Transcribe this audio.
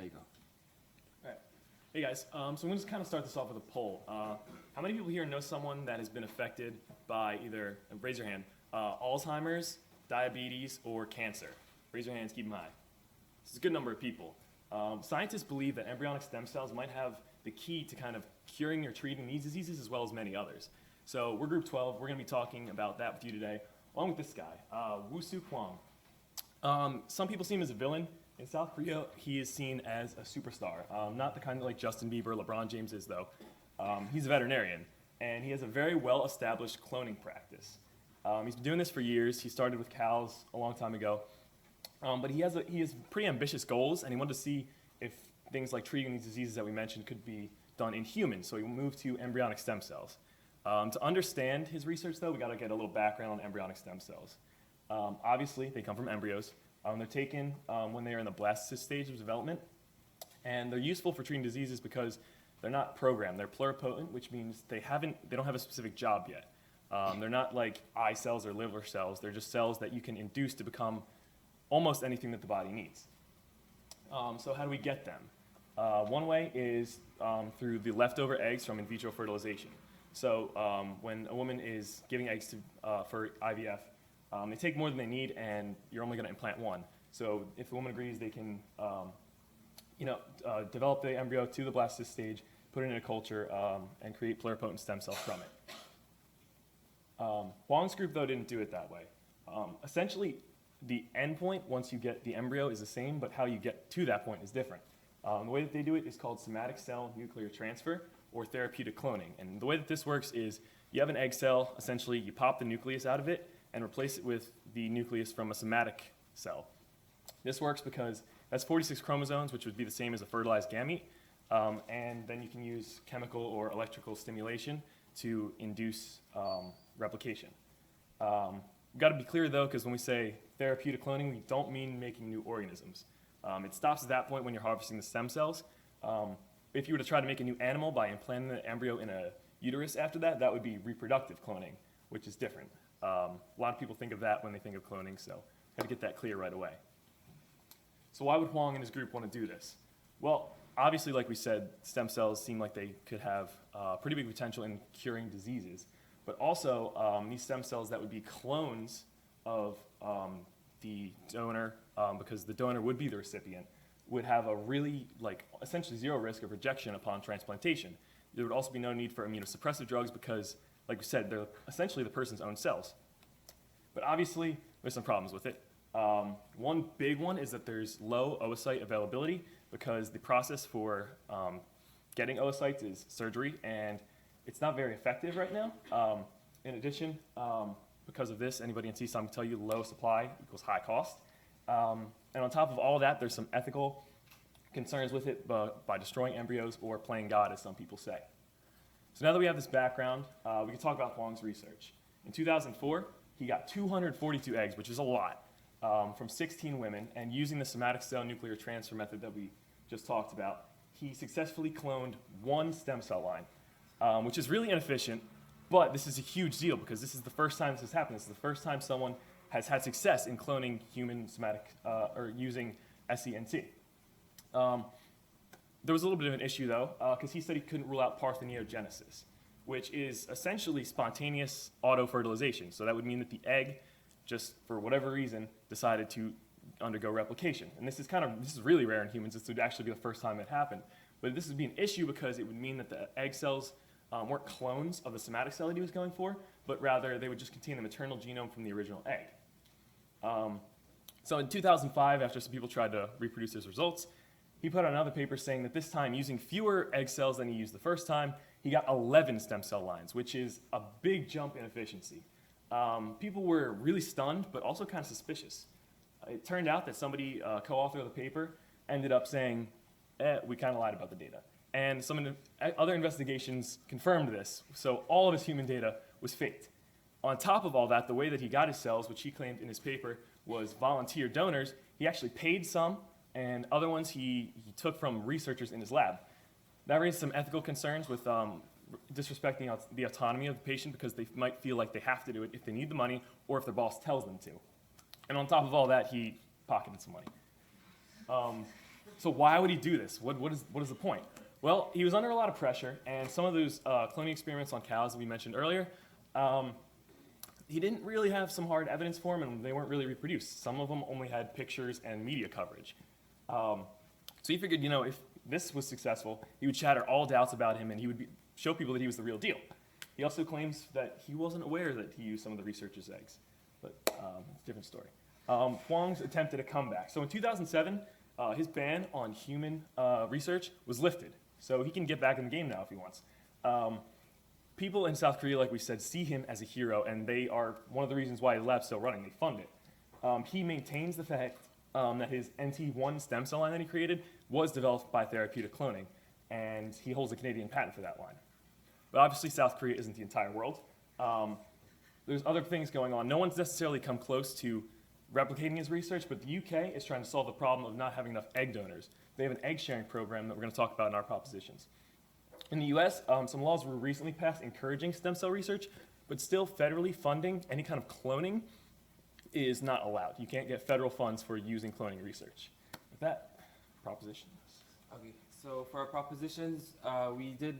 There you go. All right. Hey guys, so I'm going to kind of start this off with a poll. How many people here know someone that has been affected by either, raise your hand, Alzheimer's, diabetes, or cancer? Raise your hands, keep them high. This is a good number of people. Scientists believe that embryonic stem cells might have the key to kind of curing or treating these diseases as well as many others. So we're group 12. We're going to be talking about that with you today, along with this guy, Woo-Suk Hwang. Some people see him as a villain. In South Korea, he is seen as a superstar. Not the kind of like Justin Bieber, LeBron James is, though. He's a veterinarian, and he has a very well-established cloning practice. He's been doing this for years. He started with cows a long time ago. But he has pretty ambitious goals, and he wanted to see if things like treating these diseases that we mentioned could be done in humans. So he moved to embryonic stem cells. To understand his research, though, we got to get a little background on embryonic stem cells. Obviously, they come from embryos. They're taken when they are in the blastocyst stage of development, and they're useful for treating diseases because they're not programmed. They're pluripotent, which means they don't have a specific job yet. They're not like eye cells or liver cells. They're just cells that you can induce to become almost anything that the body needs. So how do we get them? One way is through the leftover eggs from in vitro fertilization. So when a woman is giving eggs for IVF, they take more than they need, and you're only going to implant one. So if the woman agrees, they can develop the embryo to the blastocyst stage, put it in a culture, and create pluripotent stem cells from it. Hwang's group, though, didn't do it that way. Essentially, the endpoint, once you get the embryo, is the same, but how you get to that point is different. The way that they do it is called somatic cell nuclear transfer, or therapeutic cloning. And the way that this works is you have an egg cell, essentially you pop the nucleus out of it and replace it with the nucleus from a somatic cell. This works because that's 46 chromosomes, which would be the same as a fertilized gamete, and then you can use chemical or electrical stimulation to induce replication. We've got to be clear, though, because when we say therapeutic cloning, we don't mean making new organisms. It stops at that point when you're harvesting the stem cells. If you were to try to make a new animal by implanting the embryo in a uterus after that, that would be reproductive cloning, which is different. A lot of people think of that when they think of cloning, so got to get that clear right away. So why would Hwang and his group want to do this? Well, obviously, like we said, stem cells seem like they could have pretty big potential in curing diseases, but also these stem cells that would be clones of the donor, because the donor would be the recipient, would have a really, essentially zero risk of rejection upon transplantation. There would also be no need for immunosuppressive drugs because, like we said, they're essentially the person's own cells. But obviously, there's some problems with it. One big one is that there's low oocyte availability because the process for getting oocytes is surgery, and it's not very effective right now. In addition, because of this, anybody in CSUM can tell you low supply equals high cost. And on top of all that, there's some ethical concerns with it by destroying embryos or playing God, as some people say. So now that we have this background, we can talk about Hwang's research. In 2004, he got 242 eggs, which is a lot, from 16 women, and using the somatic cell nuclear transfer method that we just talked about, he successfully cloned one stem cell line, which is really inefficient, but this is a huge deal because this is the first time this has happened. This is the first time someone has had success in cloning human somatic, or using SCNC. There was a little bit of an issue, though, because he said he couldn't rule out parthenogenesis, which is essentially spontaneous auto-fertilization. So that would mean that the egg, just for whatever reason, decided to undergo replication. And this is really rare in humans. This would actually be the first time it happened. But this would be an issue because it would mean that the egg cells weren't clones of the somatic cell that he was going for, but rather they would just contain the maternal genome from the original egg. So in 2005, after some people tried to reproduce his results, he put out another paper saying that this time, using fewer egg cells than he used the first time, he got 11 stem cell lines, which is a big jump in efficiency. People were really stunned, but also kind of suspicious. It turned out that somebody, co-author of the paper, ended up saying, we kind of lied about the data. And some other investigations confirmed this, so all of his human data was faked. On top of all that, the way that he got his cells, which he claimed in his paper was volunteer donors, he actually paid some, and other ones he took from researchers in his lab. That raised some ethical concerns with disrespecting the autonomy of the patient because they might feel like they have to do it if they need the money or if their boss tells them to. And on top of all that, he pocketed some money. So why would he do this? What is the point? Well, he was under a lot of pressure, and some of those cloning experiments on cows that we mentioned earlier, he didn't really have some hard evidence for them, and they weren't really reproduced. Some of them only had pictures and media coverage. So he figured, if this was successful, he would shatter all doubts about him, and he would show people that he was the real deal. He also claims that he wasn't aware that he used some of the researchers' eggs, but it's a different story. Huang's attempted a comeback. So in 2007, his ban on human research was lifted, so he can get back in the game now if he wants. People in South Korea, like we said, see him as a hero, and they are one of the reasons why his lab's still running. They fund it. He maintains the fact that his NT1 stem cell line that he created was developed by therapeutic cloning, and he holds a Canadian patent for that line. But obviously, South Korea isn't the entire world. There's other things going on. No one's necessarily come close to replicating his research, but the UK is trying to solve the problem of not having enough egg donors. They have an egg sharing program that we're going to talk about in our propositions. In the US, some laws were recently passed encouraging stem cell research, but still federally funding any kind of cloning is not allowed. You can't get federal funds for using cloning research. With that, propositions. Okay, so for our propositions, we did